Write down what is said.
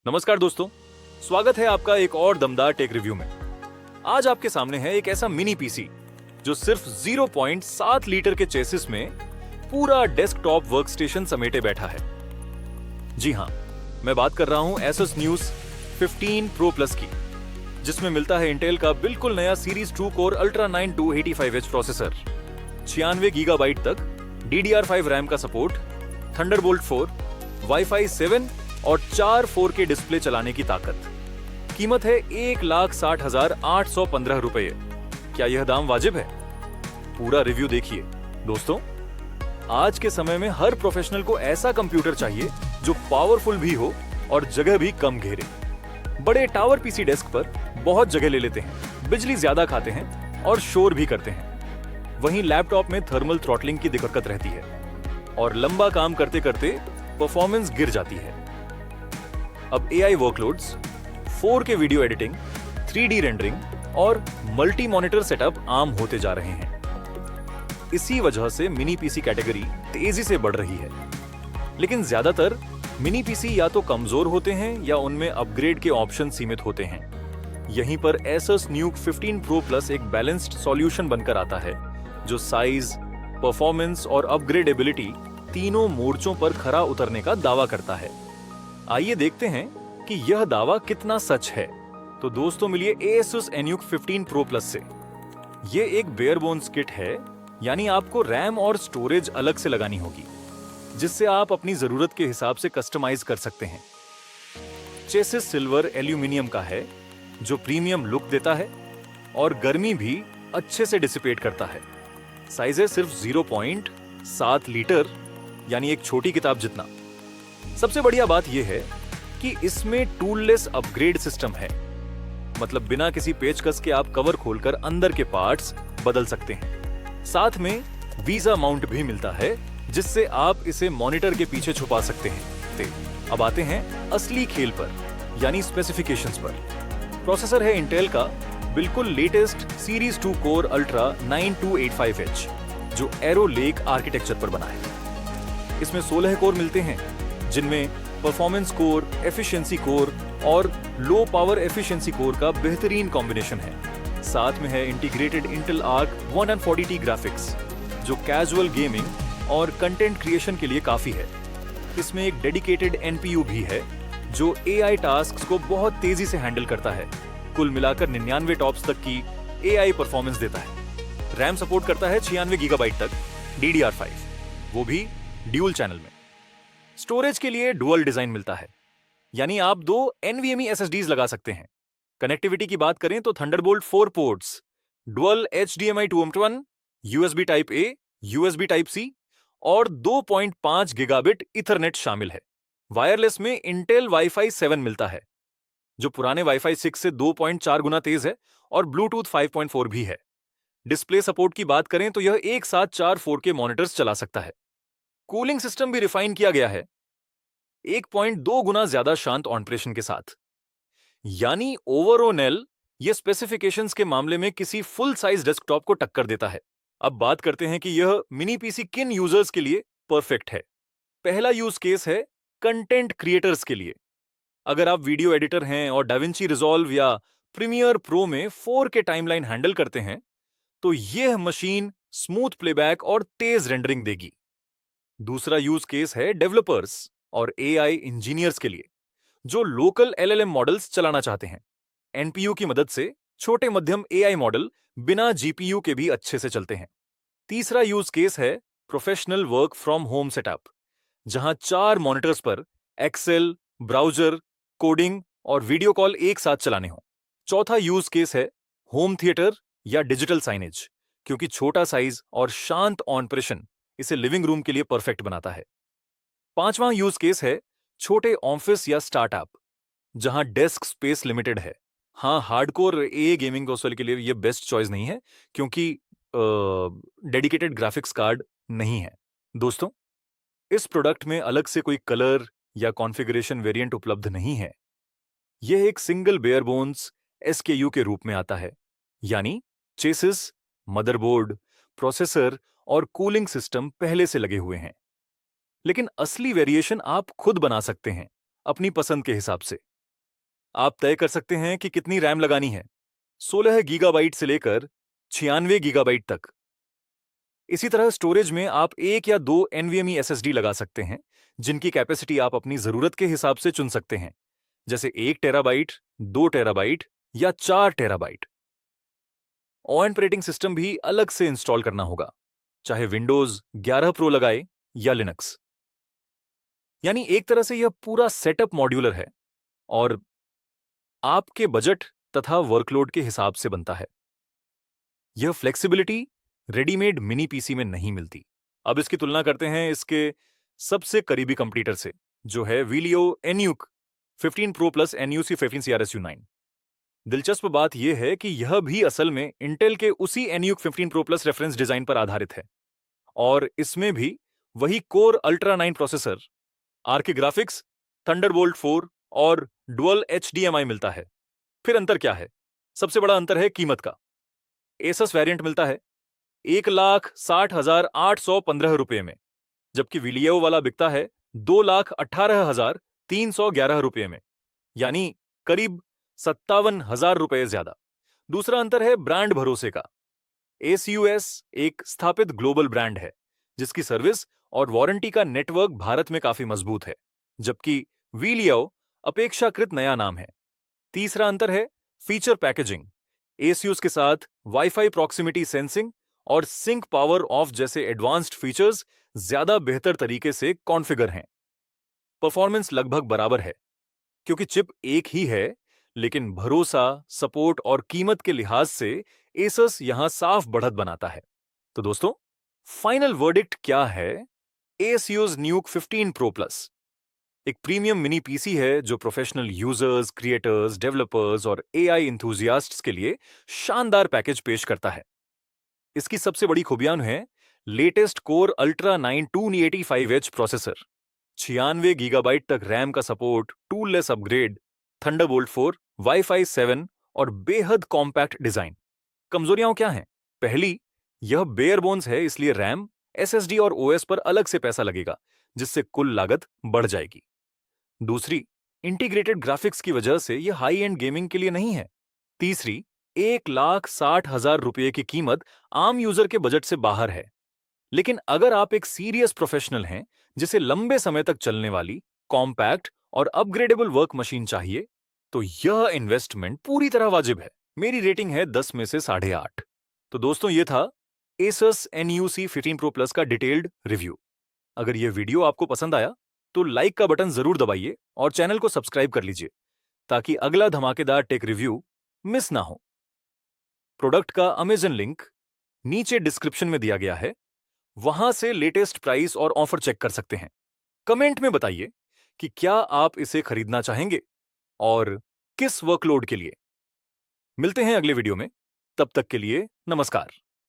नमस्कार दोस्तों, स्वागत है आपका एक और दमदार टेक रिव्यू में। आज आपके सामने है एक ऐसा मिनी पीसी जो सिर्फ 0.7 लीटर के चेसिस में पूरा डेस्कटॉप वर्कस्टेशन समेटे बैठा है। जी हाँ, मैं बात कर रहा हूं Asus News 15 Pro Plus की, जिसमें मिलता है इंटेल का बिल्कुल नया series 2 core ultra 9 285H processor, 96 gigabyte तक DDR5 रैम का सपोर्ट, थंडरबोल्ट 4, वाईफाई 7 और 4 4K डिस्प्ले चलाने की ताकत। कीमत है 1,60,815 रुपये। क्या यह दाम वाजिब है? पूरा रिव्यू देखिए। दोस्तों, आज के समय में हर प्रोफेशनल को ऐसा कंप्यूटर चाहिए जो पावरफुल भी हो और जगह भी कम घेरे। बड़े टावर पीसी डेस्क पर बहुत जगह ले लेते हैं, बिजली ज्यादा खाते हैं और शोर भी करते हैं। वहीं लैपटॉप में थर्मल थ्रॉटलिंग की दिक्कत रहती है और लंबा काम करते करते परफॉर्मेंस गिर जाती है। अब AI workloads, 4K video editing, 3D rendering और मल्टी मॉनिटर सेटअप आम होते जा रहे हैं। इसी वजह से मिनी पीसी कैटेगरी तेजी से बढ़ रही है। लेकिन ज्यादातर मिनी पीसी या तो कमजोर होते हैं या उनमें अपग्रेड के ऑप्शन सीमित होते हैं। यहीं पर Asus Nuke 15 Pro Plus एक बैलेंस्ड सॉल्यूशन बनकर आता है, जो साइज, परफॉर्मेंस और अपग्रेडेबिलिटी तीनों मोर्चों पर खरा उतरने का दावा करता है। आइए देखते हैं कि यह दावा कितना सच है। तो दोस्तों, मिलिए Asus Nuke 15 Pro Plus से। यह एक बेयर बोन्स किट है, यानी आपको रैम और स्टोरेज अलग से लगानी होगी, जिससे आप अपनी जरूरत के हिसाब से कस्टमाइज कर सकते हैं। चेसिस सिल्वर एल्यूमिनियम का है, जो प्रीमियम लुक देता है और गर्मी भी अच्छे से डिसिपेट करता है। साइज है सिर्फ 0.7 लीटर, यानी एक छोटी किताब जितना। सबसे बढ़िया बात यह है कि इसमें टूललेस अपग्रेड सिस्टम है, मतलब बिना किसी पेचकस के आप कवर खोलकर अंदर के पार्ट्स बदल सकते हैं। साथ में वीजा माउंट भी मिलता है, जिससे आप इसे मॉनिटर के पीछे छुपा सकते हैं। अब आते हैं असली खेल पर, यानी स्पेसिफिकेशंस पर। प्रोसेसर है इंटेल का बिल्कुल latest series 2 core ultra 9 285H, जो एरो लेक आर्किटेक्चर पर बना है। इसमें 16 कोर मिलते हैं, जिनमें परफॉर्मेंस कोर, एफिशिएंसी कोर और लो पावर एफिशिएंसी कोर का बेहतरीन कॉम्बिनेशन है। साथ में है integrated Intel arc 140T graphics, जो कैजुअल गेमिंग और कंटेंट क्रिएशन के लिए काफी है। इसमें एक डेडिकेटेड NPU भी है, जो AI टास्क्स को बहुत तेजी से हैंडल करता है। कुल मिलाकर 99 टॉप्स तक की AI परफॉर्मेंस देता है। रैम सपोर्ट करता है 96 गीगाबाइट तक DDR5, वो भी ड्यूल चैनल में। स्टोरेज के लिए डुअल डिजाइन मिलता है, यानी आप 2 NVMe SSDs लगा सकते हैं। कनेक्टिविटी की बात करें तो Thunderbolt 4 ports, dual HDMI 2.1, USB type A, USB type C और 2.5 गीगाबिट इथरनेट शामिल है। वायरलेस में इंटेल वाईफाई 7 मिलता है, जो पुराने वाईफाई 6 से 2.4 गुना तेज है, और ब्लूटूथ 5.4 भी है। डिस्प्ले सपोर्ट की बात करें तो यह एक साथ 4 4K मॉनिटर्स चला सकता है। कूलिंग सिस्टम भी रिफाइन किया गया है, 1.2 गुना ज्यादा शांत ऑपरेशन के साथ। यानी ओवरऑल यह स्पेसिफिकेशंस के मामले में किसी फुल साइज डेस्कटॉप को टक्कर देता है। अब बात करते हैं कि यह मिनी पीसी किन यूजर्स के लिए परफेक्ट है। पहला यूज केस है कंटेंट क्रिएटर्स के लिए। अगर आप वीडियो एडिटर हैं और डाविंची रिजॉल्व या प्रीमियर प्रो में 4K टाइमलाइन हैंडल करते हैं, तो यह मशीन स्मूथ प्लेबैक और तेज रेंडरिंग देगी। दूसरा यूज केस है डेवलपर्स और AI इंजीनियर्स के लिए, जो लोकल LLM मॉडल्स चलाना चाहते हैं। NPU की मदद से छोटे मध्यम AI मॉडल बिना GPU के भी अच्छे से चलते हैं। तीसरा यूज केस है professional work from home setup, जहां 4 मॉनिटर्स पर एक्सेल, ब्राउजर, कोडिंग और वीडियो कॉल एक साथ चलाने हो। चौथा यूज केस है होम थिएटर या डिजिटल साइनेज, क्योंकि छोटा साइज और शांत ऑपरेशन इसे लिविंग रूम के लिए परफेक्ट बनाता है। पांचवां यूज केस है छोटे ऑफिस या स्टार्टअप, जहां डेस्क स्पेस लिमिटेड है। हाँ, हार्डकोर ए गेमिंग कंसोल के लिए यह बेस्ट चॉइस नहीं है, क्योंकि डेडिकेटेड ग्राफिक्स कार्ड नहीं है। दोस्तों, इस प्रोडक्ट में अलग से कोई कलर या कॉन्फ़िगरेशन वेरिएंट उपलब्ध नहीं है। यह एक सिंगल बेयर बोन्स SKU के रूप में आता है, यानी चेसिस, मदरबोर्ड, प्रोसेसर और कूलिंग सिस्टम पहले से लगे हुए हैं। लेकिन असली वेरिएशन आप खुद बना सकते हैं, अपनी पसंद के हिसाब से। आप तय कर सकते हैं कि कितनी रैम लगानी है, 16 गीगाबाइट से लेकर 96 गीगाबाइट तक। इसी तरह स्टोरेज में आप एक या दो NVMe SSD लगा सकते हैं, जिनकी कैपेसिटी आप अपनी जरूरत के हिसाब से चुन सकते हैं, जैसे 1 टेराबाइट, 2 टेराबाइट या 4 टेराबाइट। ऑपरेटिंग सिस्टम भी अलग से इंस्टॉल करना होगा, चाहे विंडोज 11 प्रो लगाए या लिनक्स। यानी एक तरह से यह पूरा सेटअप मॉड्यूलर है और आपके बजट तथा वर्कलोड के हिसाब से बनता है। यह फ्लेक्सिबिलिटी रेडीमेड मिनी पीसी में नहीं मिलती। अब इसकी तुलना करते हैं इसके सबसे करीबी कंपटीटर से, जो है वीलियो एन्यूक 15 प्रो प्लस NUC 15 CRSU9। दिलचस्प बात यह है कि यह भी असल में इंटेल के उसी NUC 15 pro plus reference design पर आधारित है और इसमें भी वही core ultra 9 processor, Arc graphics, Thunderbolt 4 और डुअल HDMI मिलता है। फिर अंतर क्या है? सबसे बड़ा अंतर है कीमत का। एसस वेरिएंट मिलता है 1,60,815 रुपये में, जबकि विलियो वाला बिकता है 2,18,311 रुपये में, यानी करीब 57,000 रुपये ज्यादा। दूसरा अंतर है ब्रांड भरोसे का। ASUS एक स्थापित ग्लोबल ब्रांड है, जिसकी सर्विस और वारंटी का नेटवर्क भारत में काफी मजबूत है, जबकि वीलियो अपेक्षाकृत नया नाम है। तीसरा अंतर है फीचर पैकेजिंग। ASUS के साथ वाईफाई प्रॉक्सिमिटी सेंसिंग और सिंक पावर ऑफ जैसे एडवांस्ड फीचर्स ज्यादा बेहतर तरीके से कॉन्फ़िगर हैं। परफॉर्मेंस लगभग बराबर है, क्योंकि चिप एक ही है, लेकिन भरोसा, सपोर्ट और कीमत के लिहाज से एसस यहां साफ बढ़त बनाता है। तो दोस्तों, फाइनल वर्डिक्ट क्या है? ASUS न्यूक 15 प्रो प्लस एक प्रीमियम मिनी पीसी है जो प्रोफेशनल यूजर्स, क्रिएटर्स, डेवलपर्स और AI इंथुजियास्ट्स के लिए शानदार पैकेज पेश करता है। इसकी सबसे बड़ी खूबियां हैं latest core ultra 9 285H processor, 96 gigabyte तक रैम का सपोर्ट, टूललेस अपग्रेड, थंडरबोल्ट 4, वाईफाई 7 और बेहद कॉम्पैक्ट डिजाइन। कमजोरियां क्या हैं? पहली, यह बेयर बोन्स है, इसलिए रैम, SSD और OS पर अलग से पैसा लगेगा, जिससे कुल लागत बढ़ जाएगी। दूसरी, इंटीग्रेटेड ग्राफिक्स की वजह से यह हाई एंड गेमिंग के लिए नहीं है। तीसरी, 1,60,000 रुपये की कीमत आम यूजर के बजट से बाहर है। लेकिन अगर आप एक सीरियस प्रोफेशनल हैं, जिसे लंबे समय तक चलने वाली, कॉम्पैक्ट और अपग्रेडेबल वर्क मशीन चाहिए, तो यह इन्वेस्टमेंट पूरी तरह वाजिब है। मेरी रेटिंग है 10 में से 8.5। तो दोस्तों, ये था Asus NUC 15 Pro Plus का डिटेल्ड रिव्यू। अगर यह वीडियो आपको पसंद आया तो लाइक का बटन जरूर दबाइए और चैनल को सब्सक्राइब कर लीजिए, ताकि अगला धमाकेदार टेक रिव्यू मिस ना हो। प्रोडक्ट का अमेजन लिंक नीचे डिस्क्रिप्शन में दिया गया है, वहां से लेटेस्ट प्राइस और ऑफर चेक कर सकते हैं। कमेंट में बताइए कि क्या आप इसे खरीदना चाहेंगे और किस वर्कलोड के लिए। मिलते हैं अगले वीडियो में, तब तक के लिए नमस्कार।